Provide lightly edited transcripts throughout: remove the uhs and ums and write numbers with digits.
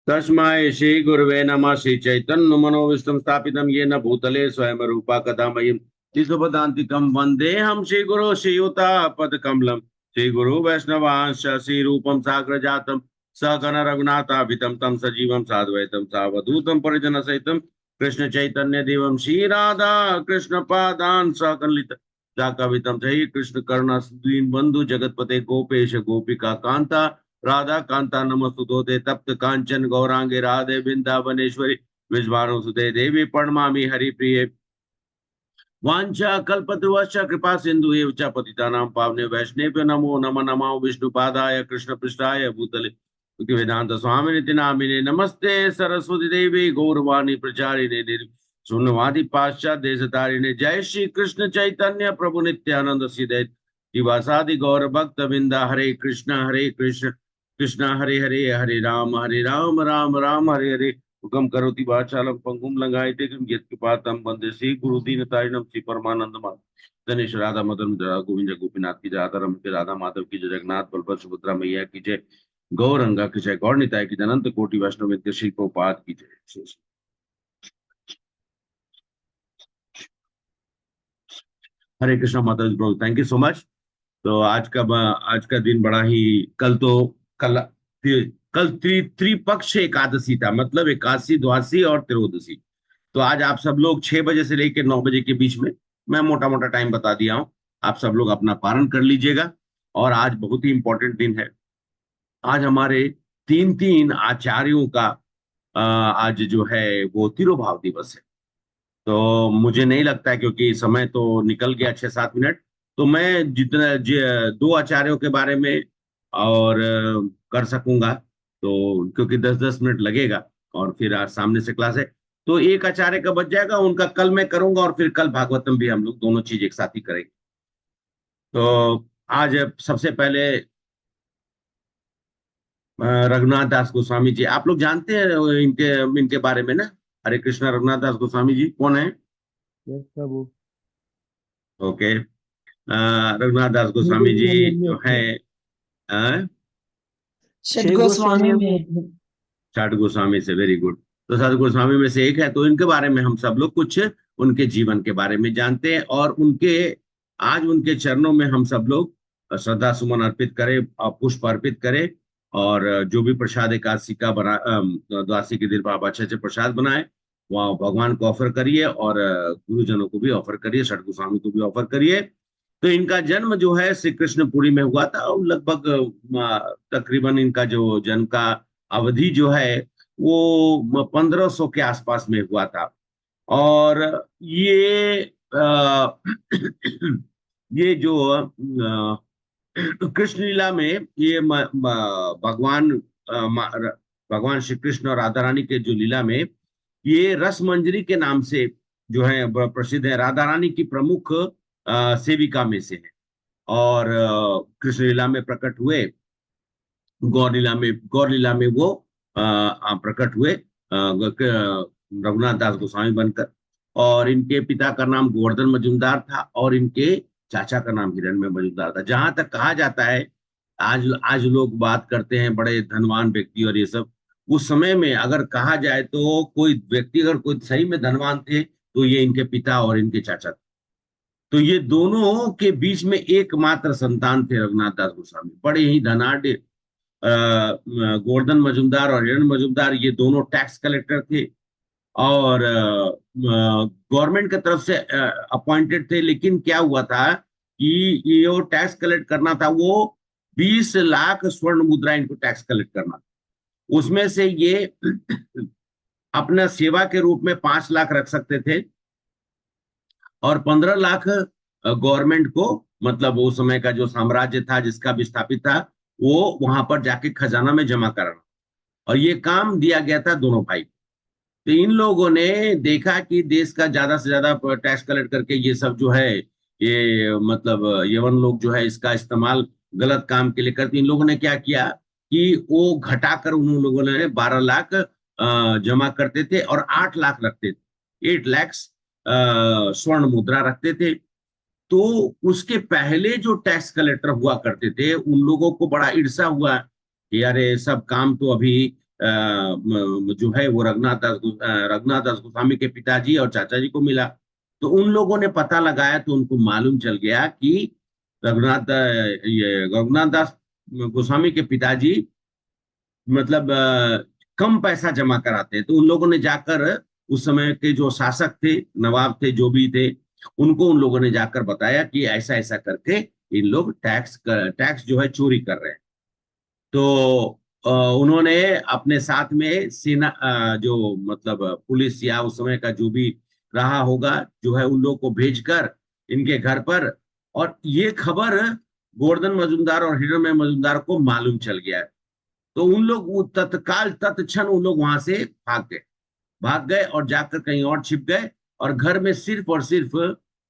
तस्माय श्री गुरुवे नमः। श्री चैतन्य मनोविष्णु स्थापितम येन भूतले स्वयं रूपा कथामयीम तिसुपदान्तिकम वंदे हम श्री गुरु श्रीयुता पद कमलम। श्री गुरु वैष्णवांश श्री रूपम साग्र जातम सगण रघुनाथाभितम तम सजीवम साद्वैतम सावधूतम परिजन सहितम कृष्ण चैतन्य देवम श्री राधा कृष्ण पादान सकलित जाकवितम जय कृष्ण करुणा दीन बंधु जगतपते गोपेश गोपिका कांता राधा कांता नमस्तुते तप्त कांचन गौरांगे राधे वृंदावनेश्वरी विज्वानुसुते देवी प्रणमामि हरिप्रिये वांछा कल्पतरुश्च कृपा सिंधु एव च पतितानां पावने वैष्णवेभ्यो नमो नमः। नमो विष्णुपादाय कृष्ण पृष्ठाय भूतले वेदांत स्वामिनिति नामिने नमस्ते सरस्वती देवी गौरवाणी प्रचारिणे शून्यवादी पाश्चात देशतारिणे। जय श्री कृष्ण चैतन्य प्रभु नित्यानंद श्रीदैत शिवासादि गौर भक्त बिंदा। हरे कृष्ण कृष्ण हरे हरे हरे राम राम राम हरे हरे। हुकम करोति वाचालम पंगुम लंघायते किम यत्कृपातम वंदे श्री गुरु दीनतारिणम श्री परमानंद गणेश राधा मदन गोविंद गोपीनाथ की जय, राधा रमण राधा माधव की जय, जगन्नाथ बलभद्र सुभद्रा मैया की जय, गौरंगा की जय, गौर निताय की जय, अनंत कोटि वैष्णव के श्री प्रभुपाद की जय। हरे कृष्णा माता जी प्रभु, थैंक यू सो मच। तो आज का दिन बड़ा ही, कल तो कल कल त्रिपक्ष एकादशी था, मतलब एकादशी द्वादशी और त्रयोदशी। तो आज आप सब लोग 6 बजे से लेकर 9 बजे के बीच में, मैं मोटा मोटा टाइम बता दिया हूं, आप सब लोग अपना पारण कर लीजिएगा। और आज बहुत ही इंपॉर्टेंट दिन है। आज हमारे तीन तीन आचार्यों का आज जो है वो तिरुभाव दिवस है। तो मुझे नहीं लगता है, क्योंकि समय तो निकल गया 6-7 मिनट, तो मैं जितना दो आचार्यों के बारे में और कर सकूंगा, तो क्योंकि 10-10 मिनट लगेगा और फिर आज सामने से क्लास है, तो एक आचार्य का बच जाएगा, उनका कल मैं करूंगा और फिर कल भागवतम भी हम लोग दोनों चीज एक साथ ही करेंगे। तो आज सबसे पहले रघुनाथ दास गोस्वामी जी, आप लोग जानते हैं इनके इनके बारे में ना? हरे कृष्णा। रघुनाथ दास गोस्वामी जी कौन है? यस प्रभु। ओके। रघुनाथ दास गोस्वामी जी जो है षट छह गोस्वामी गोस्वामियों में। में। छठ गोस्वामी से, वेरी गुड। तो छठ गोस्वामी में से एक है, तो इनके बारे में हम सब लोग कुछ उनके जीवन के बारे में जानते हैं, और उनके आज उनके चरणों में हम सब लोग श्रद्धा सुमन अर्पित करें और पुष्प अर्पित करें। और जो भी प्रसाद एकादशी का बना द्वादशी के दिन पर आप अच्छे अच्छे प्रसाद बनाए, वहाँ भगवान को ऑफर करिए, और गुरुजनों को भी ऑफर करिए, छठ गोस्वामी को भी ऑफर करिए। तो इनका जन्म जो है श्री कृष्णपुरी में हुआ था, और लगभग तकरीबन इनका जो जन्म का अवधि जो है वो 1500 के आसपास में हुआ था। और ये ये जो कृष्ण लीला में ये भगवान भगवान श्री कृष्ण और राधा रानी के जो लीला में, ये रस मंजरी के नाम से जो है प्रसिद्ध है। राधा रानी की प्रमुख सेविका में से है, और कृष्ण लीला में प्रकट हुए, गौर लीला में वो प्रकट हुए रघुनाथ दास गोस्वामी बनकर। और इनके पिता का नाम गोवर्धन मजुमदार था, और इनके चाचा का नाम हिरण्मय मजुमदार था। जहां तक कहा जाता है, आज आज लोग बात करते हैं बड़े धनवान व्यक्ति और ये सब, उस समय में अगर कहा जाए तो कोई व्यक्ति अगर कोई सही में धनवान थे, तो ये इनके पिता और इनके चाचा थे। तो ये दोनों के बीच में एकमात्र संतान थे रघुनाथ दास गोस्वामी, बड़े ही धनाढ़। गोवर्धन मजुमदार और हिरण मजुमदार ये दोनों टैक्स कलेक्टर थे, और गवर्नमेंट की तरफ से अपॉइंटेड थे। लेकिन क्या हुआ था कि ये वो टैक्स कलेक्ट करना था, वो 20 लाख स्वर्ण मुद्रा इनको टैक्स कलेक्ट करना था। उसमें से ये अपना सेवा के रूप में 5 लाख रख सकते थे, और 15 लाख गवर्नमेंट को, मतलब उस समय का जो साम्राज्य था जिसका विस्थापित था, वो वहां पर जाके खजाना में जमा कराना। और ये काम दिया गया था दोनों भाई। तो इन लोगों ने देखा कि देश का ज्यादा से ज्यादा टैक्स कलेक्ट करके ये सब जो है, ये मतलब यवन लोग जो है इसका इस्तेमाल गलत काम के लिए करते। इन लोगों ने क्या किया कि वो घटाकर उन लोगों ने 12 लाख जमा करते थे, और 8 लाख रखते थे, 8 लाख स्वर्ण मुद्रा रखते थे। तो उसके पहले जो टैक्स कलेक्टर हुआ करते थे, उन लोगों को बड़ा ईर्ष्या हुआ कि यार ये सब काम तो अभी जो है वो रघुनाथ दास गोस्वामी के पिताजी और चाचा जी को मिला। तो उन लोगों ने पता लगाया तो उनको मालूम चल गया कि रघुनाथ दास गोस्वामी के पिताजी मतलब कम पैसा जमा कराते हैं। तो उन लोगों ने जाकर, उस समय के जो शासक थे, नवाब थे, जो भी थे, उनको उन लोगों ने जाकर बताया कि ऐसा ऐसा करके इन लोग टैक्स जो है चोरी कर रहे हैं। तो उन्होंने अपने साथ में सेना, जो मतलब पुलिस या उस समय का जो भी रहा होगा, जो है उन लोगों को भेजकर इनके घर पर, और ये खबर गोवर्धन मजूमदार और हिरणमय मजूमदार को मालूम चल गया है। तो उन लोग वो तत्काल तत्क्षण उन लोग वहां से भाग गए और जाकर कहीं और छिप गए। और घर में सिर्फ और सिर्फ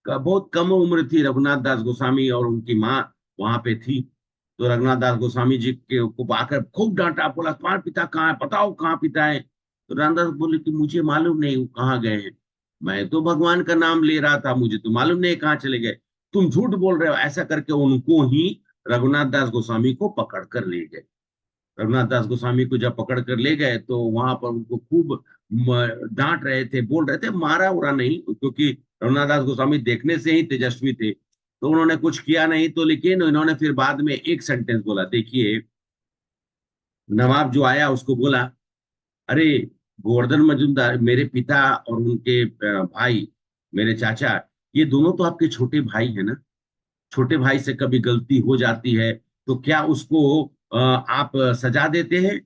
बहुत कम उम्र थी रघुनाथ दास गोस्वामी और उनकी माँ वहां पे थी। तो रघुनाथ दास गोस्वामी जी के को आकर खूब डांटा, बोला तुम्हारा पिता कहाँ है, बताओ कहाँ पिता है। तो रामदास बोले कि मुझे मालूम नहीं वो कहाँ गए हैं, मैं तो भगवान का नाम ले रहा था, मुझे तो मालूम नहीं कहाँ चले गए, तुम झूठ बोल रहे हो। ऐसा करके उनको ही रघुनाथ दास गोस्वामी को पकड़ कर ले गए। रघुनाथ दास गोस्वामी को जब पकड़ कर ले गए तो वहां पर उनको खूब डांट रहे थे, बोल रहे थे, मारा उरा नहीं, क्योंकि रघुनाथ दास गोस्वामी देखने से ही तेजस्वी थे, तो उन्होंने कुछ किया नहीं। तो लेकिन इन्होंने फिर बाद में एक सेंटेंस बोला, देखिए, नवाब जो आया उसको बोला, अरे गोवर्धन मजूमदार मेरे पिता और उनके भाई, मेरे चाचा, ये दोनों तो आपके छोटे भाई है ना, छोटे भाई से कभी गलती हो जाती है तो क्या उसको आप सजा देते हैं?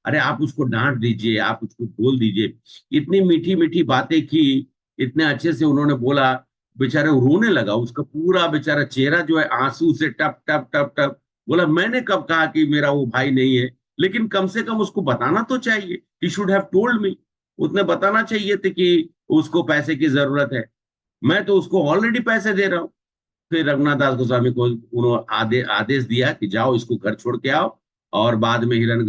अरे आप उसको डांट दीजिए, आप उसको बोल दीजिए। इतनी मीठी मीठी बातें की, इतने अच्छे से उन्होंने बोला, बेचारा वो रोने लगा, उसका पूरा बेचारा चेहरा जो है आंसू से टप टप टप टप। बोला मैंने कब कहा कि मेरा वो भाई नहीं है, लेकिन कम से कम उसको बताना तो चाहिए, he should have told me, उसने बताना चाहिए थे कि उसको पैसे की जरूरत है, मैं तो उसको ऑलरेडी पैसे दे रहा हूँ। फिर रघुनाथ दास गोस्वामी को उन्होंने आदेश दिया कि जाओ इसको घर छोड़ के आओ। और बाद में हिरण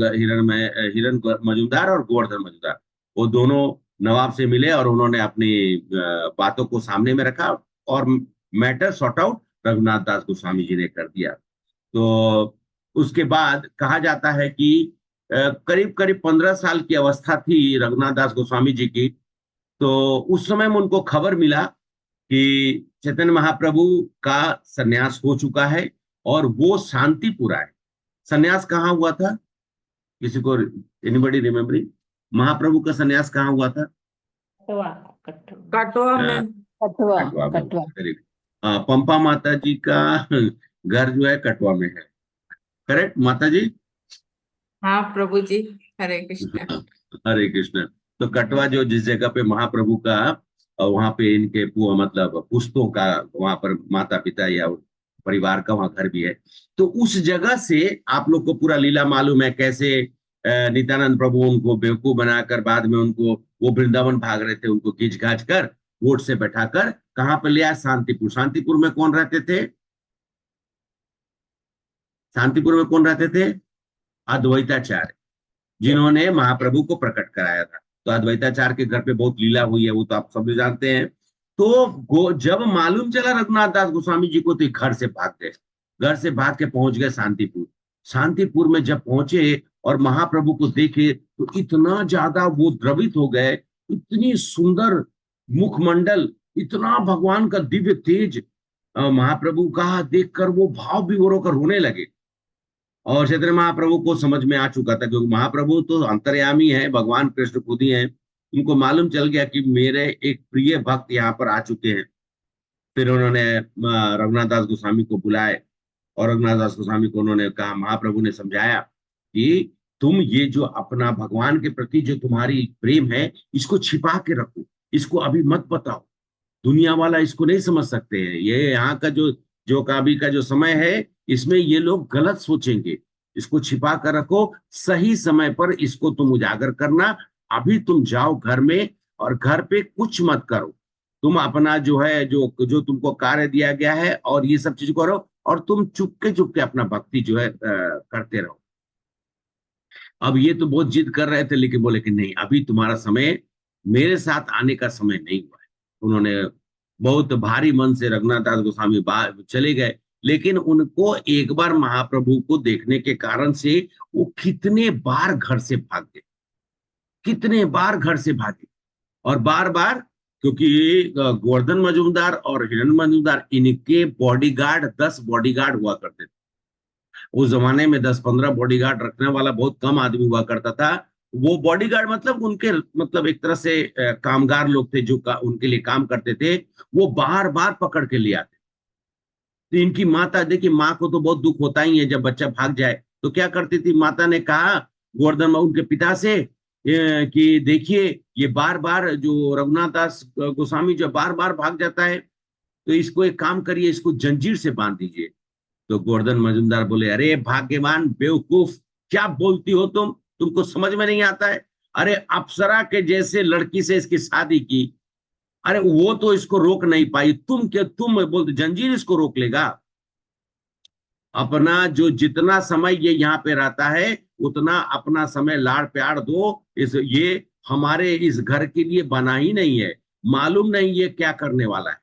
मजूमदार और गोवर्धन मजूमदार, वो दोनों नवाब से मिले और उन्होंने अपनी बातों को सामने में रखा, और मैटर सॉर्ट आउट रघुनाथ दास गोस्वामी जी ने कर दिया। तो उसके बाद कहा जाता है कि करीब करीब 15 साल की अवस्था थी रघुनाथ दास गोस्वामी जी की। तो उस समय में उनको खबर मिला कि चैतन्य महाप्रभु का सन्यास हो चुका है और वो शांतिपुरा है। सन्यास कहाँ हुआ था, किसी को, एनीबॉडी रिमेम्बरिंग, महाप्रभु का सन्यास कहाँ हुआ था? कटवा कटवा में। कटवा कटवा में हुआ कटवा। था, करीब। पंपा माता जी का घर जो है कटवा में है, करेक्ट माता जी? हाँ प्रभु जी, हरे कृष्ण। हरे कृष्ण। तो कटवा जो जिस जगह पे महाप्रभु का वहां पे इनके मतलब पुश्तों का, वहां पर माता पिता या परिवार का वहां घर भी है। तो उस जगह से आप लोग को पूरा लीला मालूम है, कैसे नित्यानंद प्रभु उनको बेवकूफ बनाकर बाद में उनको, वो वृंदावन भाग रहे थे, उनको खींच घाच कर वोट से बैठाकर कहाँ पे लिया? शांतिपुर। शांतिपुर में कौन रहते थे? शांतिपुर में कौन रहते थे? अद्वैताचार्य, जिन्होंने महाप्रभु को प्रकट कराया था। तो अद्वैताचार्य के घर पे बहुत लीला हुई है, वो तो आप सब जानते हैं। तो जब मालूम चला रघुनाथ दास गोस्वामी जी को, तो घर से भाग गए, घर से भाग के पहुंच गए शांतिपुर। शांतिपुर में जब पहुंचे और महाप्रभु को देखे तो इतना ज्यादा वो द्रवित हो गए, इतनी सुंदर मुखमंडल, इतना भगवान का दिव्य तेज, महाप्रभु का देखकर वो भाव विभोर होकर रोने लगे। और चैतन्य महाप्रभु को समझ में आ चुका था, क्योंकि महाप्रभु तो अंतर्यामी है, भगवान कृष्ण खुद ही है। उनको मालूम चल गया कि मेरे एक प्रिय भक्त यहाँ पर आ चुके हैं। फिर उन्होंने रघुनाथ दास गोस्वामी को बुलाए और रघुनाथ दास गोस्वामी को उन्होंने कहा, महाप्रभु ने समझाया कि तुम ये जो अपना भगवान के प्रति जो तुम्हारी प्रेम है, इसको छिपा के रखो, इसको अभी मत बताओ, दुनिया वाला इसको नहीं समझ सकते हैं। ये यहाँ का जो जो काबी का जो समय है, इसमें ये लोग गलत सोचेंगे, इसको छिपा कर रखो, सही समय पर इसको तुम उजागर करना। अभी तुम जाओ घर में और घर पे कुछ मत करो, तुम अपना जो है जो जो तुमको कार्य दिया गया है और ये सब चीज करो, और तुम चुपके चुपके अपना भक्ति जो है करते रहो। अब ये तो बहुत जिद कर रहे थे, लेकिन बोले कि नहीं, अभी तुम्हारा समय, मेरे साथ आने का समय नहीं हुआ है। उन्होंने बहुत भारी मन से रघुनाथ दास गोस्वामी चले गए। लेकिन उनको एक बार महाप्रभु को देखने के कारण से वो कितने बार घर से भाग गए, कितने बार घर से भागे, और बार बार, क्योंकि गोवर्धन मजूमदार और हिरण मजूमदार, इनके बॉडीगार्ड 10 बॉडीगार्ड हुआ करते थे। उस जमाने में 10-15 बॉडीगार्ड रखने वाला बहुत कम आदमी हुआ करता था। वो बॉडीगार्ड मतलब उनके, मतलब एक तरह से कामगार लोग थे जो उनके लिए काम करते थे। वो बार बार पकड़ के ले आते। तो इनकी माता, देखिए माँ को तो बहुत दुख होता ही है जब बच्चा भाग जाए। तो क्या करती थी, माता ने कहा गोवर्धन उनके पिता से कि देखिए ये बार बार जो रघुनाथ दास गोस्वामी जो बार बार भाग जाता है, तो इसको एक काम करिए, इसको जंजीर से बांध दीजिए। तो गोवर्धन मजूमदार बोले, अरे भाग्यवान बेवकूफ, क्या बोलती हो तुमको समझ में नहीं आता है? अरे अप्सरा के जैसे लड़की से इसकी शादी की, अरे वो तो इसको रोक नहीं पाई, तुम क्या, तुम बोलते जंजीर इसको रोक लेगा? अपना जो जितना समय ये यहाँ पे रहता है, उतना अपना समय लाड़ प्यार दो। इस ये हमारे इस घर के लिए बना ही नहीं है, मालूम नहीं ये क्या करने वाला है।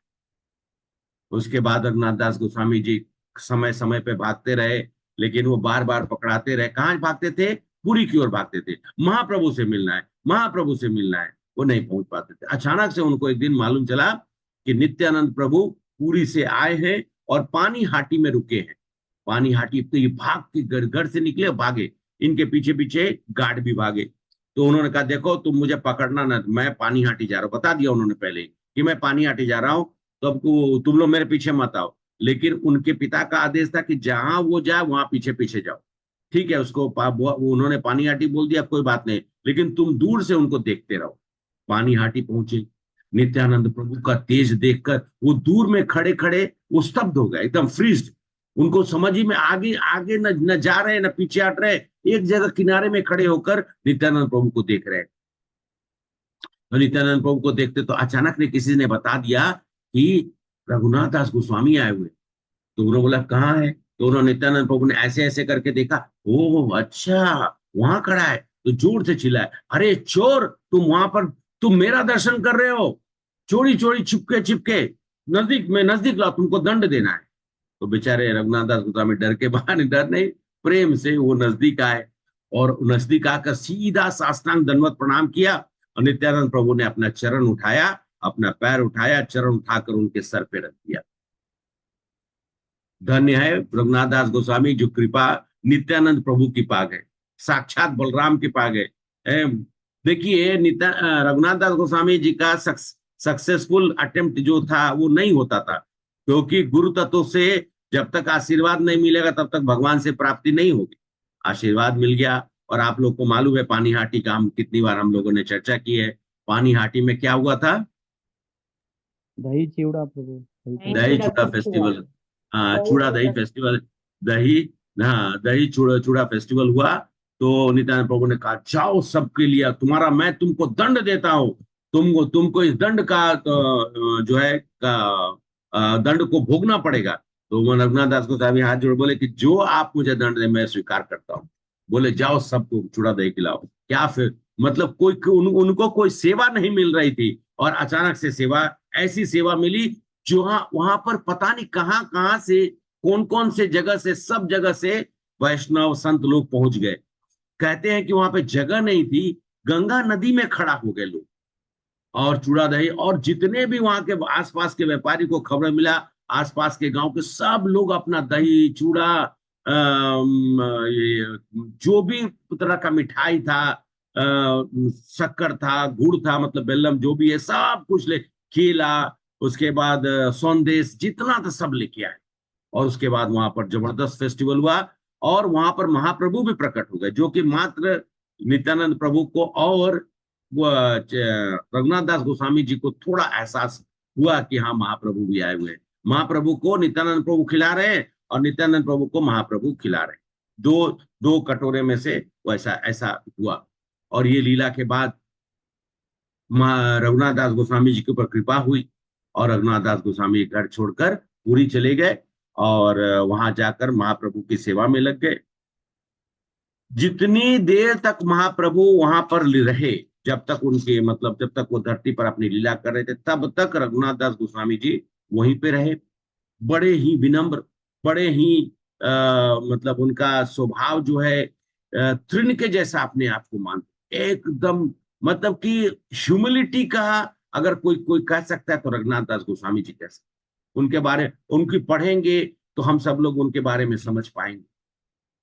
उसके बाद रघुनाथ दास गोस्वामी जी समय समय पे भागते रहे, लेकिन वो बार बार पकड़ाते रहे। कहाँ भागते थे? पुरी की ओर भागते थे, महाप्रभु से मिलना है, महाप्रभु से मिलना है। वो नहीं पहुंच पाते थे। अचानक से उनको एक दिन मालूम चला कि नित्यानंद प्रभु पुरी से आए हैं और पानी हाटी में रुके हैं। पानी हाटी, तो ये भाग के घर से निकले, भागे। इनके पीछे पीछे गार्ड भी भागे। तो उन्होंने कहा, देखो तुम मुझे पकड़ना ना, मैं पानी हाटी जा रहा हूँ, बता दिया उन्होंने पहले ही कि मैं पानी हाटी जा रहा हूँ, तो अब तुम लोग मेरे पीछे मत आओ। लेकिन उनके पिता का आदेश था कि जहां वो जाए वहां पीछे पीछे जाओ। ठीक है, उसको उन्होंने पानी हाटी बोल दिया, कोई बात नहीं, लेकिन तुम दूर से उनको देखते रहो। पानी हाटी पहुंचे। नित्यानंद प्रभु का तेज देखकर वो दूर में खड़े खड़े वो स्तब्ध हो गए, एकदम फ्रीज। उनको समझ ही में, आगे आगे न जा रहे न पीछे हट रहे, एक जगह किनारे में खड़े होकर नित्यानंद प्रभु को देख रहे हैं। तो नित्यानंद प्रभु को देखते तो अचानक ने किसी ने बता दिया कि रघुनाथ दास गोस्वामी आए हुए। तो उन्होंने बोला, कहाँ है? तो उन्होंने, नित्यानंद प्रभु ने ऐसे ऐसे करके देखा, ओह अच्छा, वहां खड़ा है। तो जोर से चिल्लाए, अरे चोर, तुम वहां पर, तुम मेरा दर्शन कर रहे हो? चोरी चोरी छिपके छिपके नजदीक में, नजदीक लाओ, तुमको दंड देना है। तो बेचारे रघुनाथ दास गोस्वामी डर के बाहर, डर नहीं, प्रेम से वो नजदीक आए, और नजदीक आकर सीधा साष्टांग दंडवत प्रणाम किया। और नित्यानंद प्रभु ने अपना चरण उठाया, अपना पैर उठाया, चरण उठाकर उनके सर पे रख दिया। धन्य है रघुनाथ दास गोस्वामी, जो कृपा नित्यानंद प्रभु की पा गए, साक्षात बलराम की पा गए। देखिए रघुनाथ दास गोस्वामी जी का सक्सेसफुल अटेम्प्ट जो था वो नहीं होता था, क्योंकि गुरु तत्व से जब तक आशीर्वाद नहीं मिलेगा तब तक भगवान से प्राप्ति नहीं होगी। आशीर्वाद मिल गया, और आप लोग को मालूम है पानीहाटी का हम कितनी बार हम लोगों ने चर्चा की है। पानीहाटी में क्या हुआ था? दही चिवड़ा प्रभु, दही चिवड़ा। दही चूड़ा फेस्टिवल। हाँ, चूड़ा दही फेस्टिवल। दही, हाँ दही चूड़ा चूड़ा फेस्टिवल हुआ। तो नित्यानंद प्रभु ने कहा, जाओ सबके लिए, तुम्हारा मैं तुमको दंड देता हूँ, तुमको इस दंड का जो है दंड को भोगना पड़ेगा। तो वो रघुनाथ दास गोस्वामी हाथ जोड़ बोले कि जो आप मुझे दंड दे मैं स्वीकार करता हूँ। बोले जाओ सबको चूड़ा दही खिलाओ। क्या फिर, मतलब उनको कोई सेवा नहीं मिल रही थी, और अचानक से सेवा, ऐसी सेवा मिली जो वहां पर पता नहीं कहां कहां से, कौन कौन से जगह से, सब जगह से वैष्णव संत लोग पहुंच गए। कहते हैं कि वहां पे जगह नहीं थी, गंगा नदी में खड़ा हो गए लोग, और चूड़ा दही, और जितने भी वहां के आसपास के व्यापारी को खबर मिला, आसपास के गांव के सब लोग अपना दही चूड़ा, ये जो भी तरह का मिठाई था, शक्कर था, गुड़ था, मतलब बेल्लम जो भी है, सब कुछ ले, केला, उसके बाद सौंदेश, जितना था सब लेके आए। और उसके बाद वहां पर जबरदस्त फेस्टिवल हुआ, और वहां पर महाप्रभु भी प्रकट हो गए, जो कि मात्र नित्यानंद प्रभु को और रघुनाथ दास गोस्वामी जी को थोड़ा एहसास हुआ कि हाँ महाप्रभु भी आए हुए हैं। महाप्रभु को नित्यानंद प्रभु खिला रहे हैं, और नित्यानंद प्रभु को महाप्रभु खिला रहे हैं, दो दो कटोरे में से वैसा ऐसा हुआ। और ये लीला के बाद रघुनाथ दास गोस्वामी जी के ऊपर कृपा हुई, और रघुनाथ दास गोस्वामी घर छोड़कर पुरी चले गए, और वहां जाकर महाप्रभु की सेवा में लग गए। जितनी देर तक महाप्रभु वहां पर रहे, जब तक उनके, मतलब जब तक वो धरती पर अपनी लीला कर रहे थे, तब तक रघुनाथ दास गोस्वामी जी वहीं पे रहे। बड़े ही विनम्र, बड़े ही मतलब उनका स्वभाव जो है तृण के जैसा अपने आप को मानते, एकदम मतलब कि ह्यूमिलिटी का अगर कोई कोई कह सकता है तो रघुनाथ दास गोस्वामी जी कह सकते। उनके बारे उनकी पढ़ेंगे तो हम सब लोग उनके बारे में समझ पाएंगे।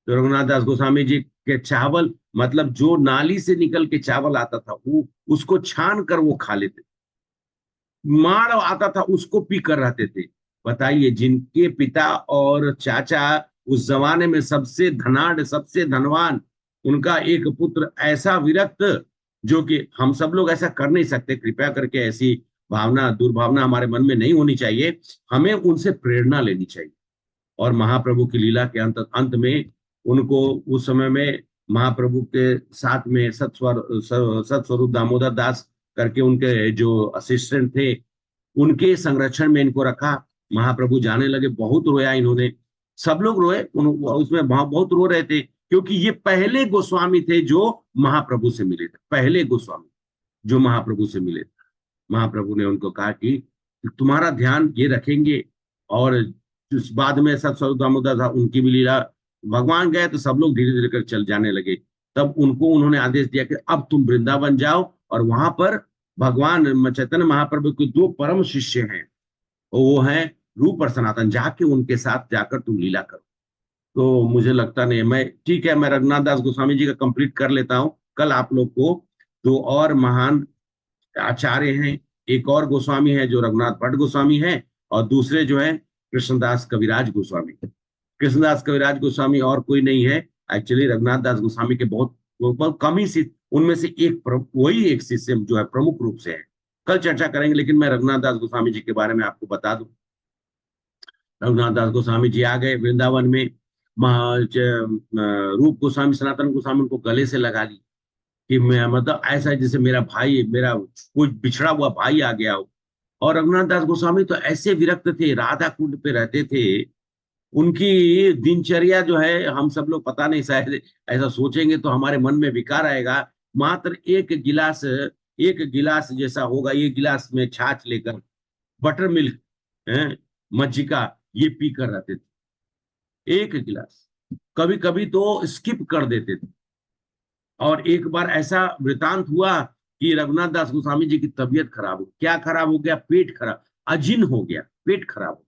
तो रघुनाथ दास गोस्वामी जी के चावल, मतलब जो नाली से निकल के चावल आता था वो उसको छान कर वो खा लेते, माड़ आता था उसको पी कर रहते थे। बताइए, जिनके पिता और चाचा उस जमाने में सबसे धनाढ़ सबसे धनवान, उनका एक पुत्र ऐसा विरक्त, जो कि हम सब लोग ऐसा कर नहीं सकते। कृपया करके ऐसी भावना दुर्भावना हमारे मन में नहीं होनी चाहिए। हमें उनसे प्रेरणा लेनी चाहिए। और महाप्रभु की लीला के अंत में उनको उस समय में महाप्रभु के साथ में सतस्वरूप दामोदर दास करके उनके जो असिस्टेंट थे, उनके संरक्षण में इनको रखा। महाप्रभु जाने लगे, बहुत रोया इन्होंने, सब लोग रोए, उसमें बहुत रो रहे थे, क्योंकि ये पहले गोस्वामी थे जो महाप्रभु से मिले थे, पहले गोस्वामी जो महाप्रभु से मिले थे। महाप्रभु ने उनको कहा कि तुम्हारा ध्यान ये रखेंगे। और बाद में सतस्वरूप दामोदर था, उनकी भी लीला, भगवान गए तो सब लोग धीरे धीरे कर चल जाने लगे। तब उनको उन्होंने आदेश दिया कि अब तुम वृंदावन जाओ और वहां पर भगवान चैतन्य महाप्रभु के दो परम शिष्य हैं, वो हैं रूप और सनातन, जाके उनके साथ जाकर तुम लीला करो। तो मुझे लगता नहीं, मैं ठीक है, मैं रघुनाथ दास गोस्वामी जी का कंप्लीट कर लेता हूँ। कल आप लोग को दो और महान आचार्य हैं, एक और गोस्वामी है जो रघुनाथ भट्ट गोस्वामी है, और दूसरे जो है कृष्णदास कविराज गोस्वामी। कृष्णदास कविराज गोस्वामी और कोई नहीं है, एक्चुअली रघुनाथ दास गोस्वामी के बहुत कम ही शिष्य, उनमें से वही एक शिष्य जो है प्रमुख रूप से है। कल चर्चा करेंगे, लेकिन मैं रघुनाथ दास गोस्वामी जी के बारे में आपको बता दूं। रघुनाथ दास गोस्वामी जी आ गए वृंदावन में, रूप गोस्वामी सनातन गोस्वामी उनको गले से लगा ली कि मैं, मतलब ऐसा जैसे मेरा भाई, मेरा कोई बिछड़ा हुआ भाई आ गया हो। और रघुनाथ दास गोस्वामी तो ऐसे विरक्त थे, राधा कुंड पे रहते थे। उनकी दिनचर्या जो है, हम सब लोग पता नहीं, शायद ऐसा सोचेंगे तो हमारे मन में विकार आएगा। मात्र एक गिलास जैसा होगा, एक गिलास में छाछ लेकर, बटर मिल्क है, मज्जिका, ये पी कर रहते थे, एक गिलास। कभी कभी तो स्किप कर देते थे। और एक बार ऐसा वृतांत हुआ कि रघुनाथ दास गोस्वामी जी की तबीयत खराब हो, क्या खराब हो गया, पेट खराब, अजीर्ण हो गया, पेट खराब हो।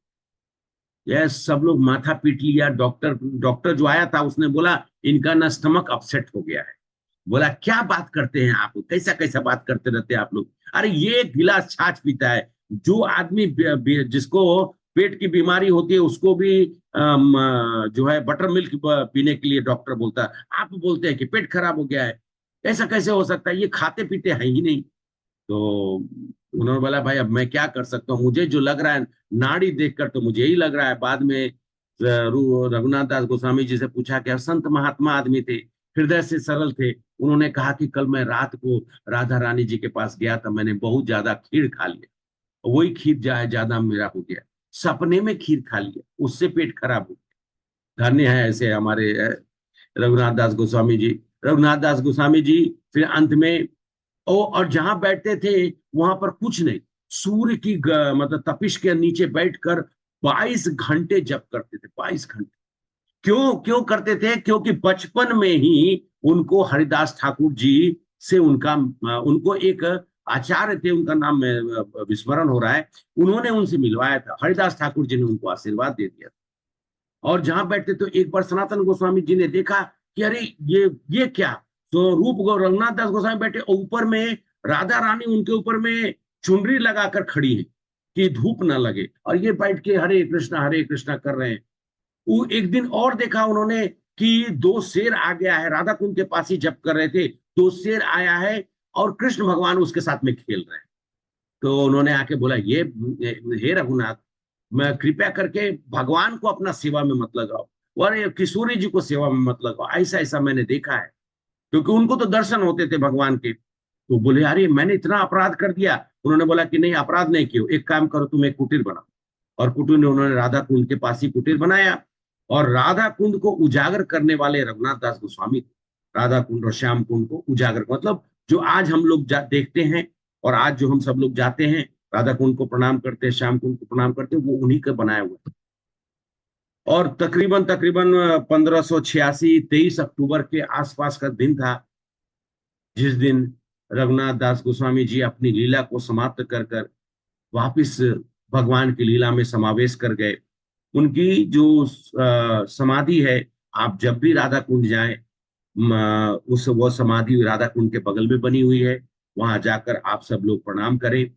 यह सब लोग माथा पीट लिया। डॉक्टर जो आया था उसने बोला इनका ना स्टमक अपसेट हो गया है। बोला क्या बात करते हैं आप, कैसा कैसा बात करते रहते हैं आप लोग। अरे ये गिलास छाछ पीता है, जो आदमी जिसको पेट की बीमारी होती है उसको भी जो है बटर मिल्क पीने के लिए डॉक्टर बोलता है, आप बोलते हैं कि पेट खराब हो गया है, ऐसा कैसे हो सकता है, ये खाते पीते हैं ही नहीं। तो उन्होंने बोला भाई अब मैं क्या कर सकता हूँ, मुझे जो लग रहा है, नाड़ी देखकर तो मुझे ही लग रहा है। बाद में रघुनाथ दास गोस्वामी जी से पूछा कि संत महात्मा आदमी थे, हृदय से सरल थे। उन्होंने कहा कि कल मैं रात को राधा रानी जी के पास गया था, मैंने बहुत ज्यादा खीर खा लिया, वही खीर ज्यादा मेरा हो गया, सपने में खीर खा लिया, उससे पेट खराब हो गया। धन्य है ऐसे हमारे रघुनाथ दास गोस्वामी जी। रघुनाथ दास गोस्वामी जी फिर अंत में और जहां बैठते थे वहां पर कुछ नहीं, सूर्य की मतलब तपिश के नीचे बैठकर 22 घंटे जप करते थे, 22 घंटे। क्यों क्यों करते थे, क्योंकि बचपन में ही उनको हरिदास ठाकुर जी से उनको एक आचार्य थे, उनका नाम विस्मरण हो रहा है, उन्होंने उनसे मिलवाया था। हरिदास ठाकुर जी ने उनको आशीर्वाद दे दिया। और जहां बैठते तो एक बार सनातन गोस्वामी जी ने देखा कि अरे ये क्या, तो रघुनाथ दास गोस्वामी बैठे, ऊपर में राधा रानी उनके ऊपर में चुनरी लगाकर खड़ी है कि धूप ना लगे, और ये बैठ के हरे कृष्णा कर रहे हैं। वो एक दिन और देखा उन्होंने कि दो शेर आ गया है, राधा कुंड के पास ही जप कर रहे थे, दो शेर आया है और कृष्ण भगवान उसके साथ में खेल रहे हैं। तो उन्होंने आके बोला ये हे रघुनाथ, मैं कृपया करके भगवान को अपना सेवा में मत लगाओ, और किशोरी जी को सेवा में मत लगाओ, ऐसा ऐसा मैंने देखा है। क्योंकि उनको तो दर्शन होते थे भगवान के। तो बोले अरे मैंने इतना अपराध कर दिया। उन्होंने बोला कि नहीं, अपराध नहीं किया, एक काम करो, तुम एक कुटीर बनाओ। और कुटीर ने उन्होंने राधा कुंड के पास ही कुटीर बनाया। और राधा कुंड को उजागर करने वाले रघुनाथ दास गोस्वामी, राधा कुंड और श्याम कुंड को उजागर, मतलब जो आज हम लोग देखते हैं, और आज जो हम सब लोग जाते हैं, राधा कुंड को प्रणाम करते हैं, श्याम कुंड को प्रणाम करते हैं, वो उन्हीं का बनाया हुआ है। और तकरीबन तकरीबन 1586 23 अक्टूबर के आसपास का दिन था, जिस दिन रघुनाथ दास गोस्वामी जी अपनी लीला को समाप्त कर कर वापिस भगवान की लीला में समावेश कर गए। उनकी जो समाधि है, आप जब भी राधा कुंड जाएं, उस वो समाधि राधा कुंड के बगल में बनी हुई है, वहां जाकर आप सब लोग प्रणाम करें,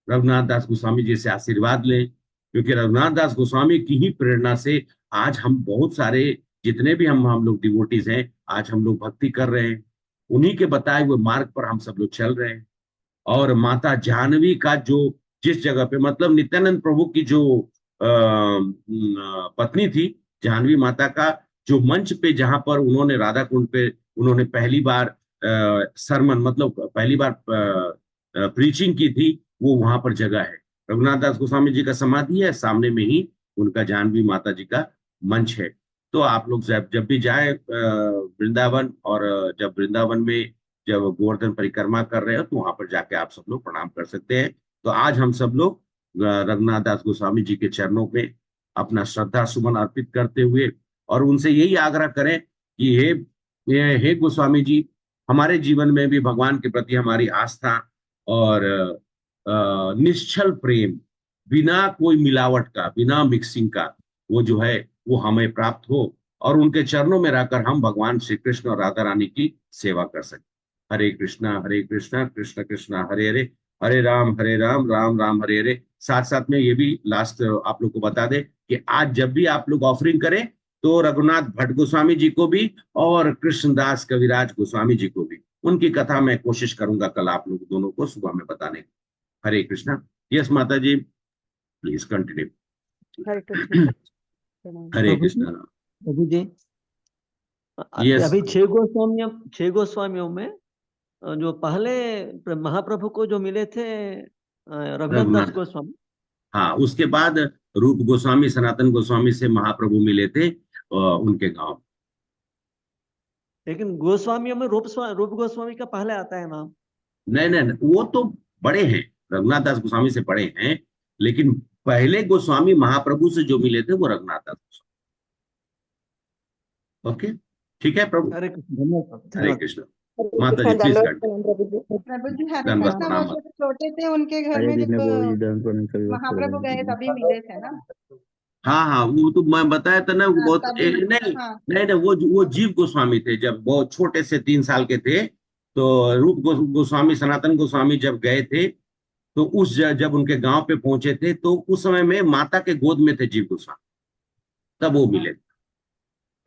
रघुनाथ दास गोस्वामी जी से आशीर्वाद लें, क्योंकि रघुनाथ दास गोस्वामी की ही प्रेरणा से आज हम बहुत सारे, जितने भी हम लोग डिवोटीज हैं, आज हम लोग भक्ति कर रहे हैं। उन्हीं के बताए हुए मार्ग पर हम सब लोग चल रहे हैं। और माता जानवी का जो, जिस जगह पे, मतलब नित्यानंद प्रभु की जो पत्नी थी, जानवी माता का जो मंच पे, जहां पर उन्होंने राधा कुंड पे उन्होंने पहली बार सरमन, मतलब पहली बार प्रीचिंग की थी, वो वहां पर जगह है। रघुनाथ दास गोस्वामी जी का समाधि है, सामने में ही उनका जानवी माता जी का मंच है। तो आप लोग जब भी जाए वृंदावन, और जब वृंदावन में जब गोवर्धन परिक्रमा कर रहे हो, तो वहां पर जाके आप सब लोग प्रणाम कर सकते हैं। तो आज हम सब लोग रघुनाथ दास गोस्वामी जी के चरणों में अपना श्रद्धा सुमन अर्पित करते हुए, और उनसे यही आग्रह करें कि हे गोस्वामी जी, हमारे जीवन में भी भगवान के प्रति हमारी आस्था और निश्चल प्रेम, बिना कोई मिलावट का, बिना मिक्सिंग का, वो जो है वो हमें प्राप्त हो, और उनके चरणों में रहकर हम भगवान श्री कृष्ण और राधा रानी की सेवा कर सकें। हरे कृष्णा कृष्ण कृष्ण हरे हरे, हरे राम राम राम हरे हरे। साथ साथ में ये भी लास्ट आप लोग को बता दे कि आज जब भी आप लोग ऑफरिंग करें, तो रघुनाथ भट्ट गोस्वामी जी को भी और कृष्णदास कविराज गोस्वामी जी को भी, उनकी कथा मैं कोशिश करूंगा कल आप लोग दोनों को सुबह में बताने की। हरे कृष्णा। यस माता जी, प्लीज कंटिन्यू। हरे कृष्ण। हरे प्रभु जी, कृष्णा। प्रभु जी, यस। अभी छह गोस्वामियों में जो पहले महाप्रभु को जो मिले थे रघुनाथ दास रघुनाथ, गोस्वामी, हाँ, उसके बाद रूप गोस्वामी सनातन गोस्वामी से महाप्रभु मिले थे उनके गांव। लेकिन गोस्वामियों में रूप गोस्वामी का पहले आता है नाम। नहीं नहीं नहीं, वो तो बड़े हैं, रघुनाथ दास गोस्वामी से बड़े हैं, लेकिन पहले गोस्वामी महाप्रभु से जो मिले थे वो रघुनाथ दास गोस्वामी। ओके, ठीक है प्रभु। हरे कृष्ण, धन्यवाद, हरे धन्यवाद। कृष्ण। माता जी प्लीज कंटिन्यू। प्रभु जी हरे धन्यवाद, कृष्ण। प्रणाम वो माता। जब छोटे थे उनके घर में, जब महाप्रभु गए तभी मिले थे ना। हाँ हाँ, वो तो मैं बताया था ना, वो हाँ, बहुत तभी। नहीं हाँ नहीं नहीं, वो जीव गोस्वामी थे, जब बहुत छोटे से 3 साल के थे। तो रूप गोस्वामी सनातन गोस्वामी जब गए थे, तो जब उनके गांव पे पहुंचे थे, तो उस समय में माता के गोद में थे जीव गोस्वामी, तब वो मिले।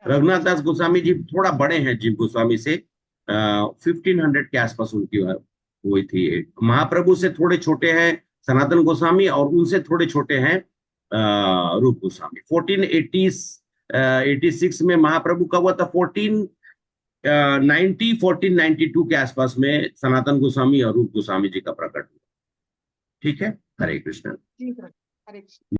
रघुनाथ दास गोस्वामी जी थोड़ा बड़े हैं जीव गोस्वामी से, 1500 के आसपास उनकी हुई थी। महाप्रभु से थोड़े छोटे हैं सनातन गोस्वामी, और उनसे थोड़े छोटे हैं रूप गोस्वामी। 1486 में महाप्रभु का हुआ था। 1492 के आसपास में सनातन गोस्वामी और रूप गोस्वामी जी का प्रकट हुआ। ठीक है, हरे कृष्ण। जी, हरे कृष्ण।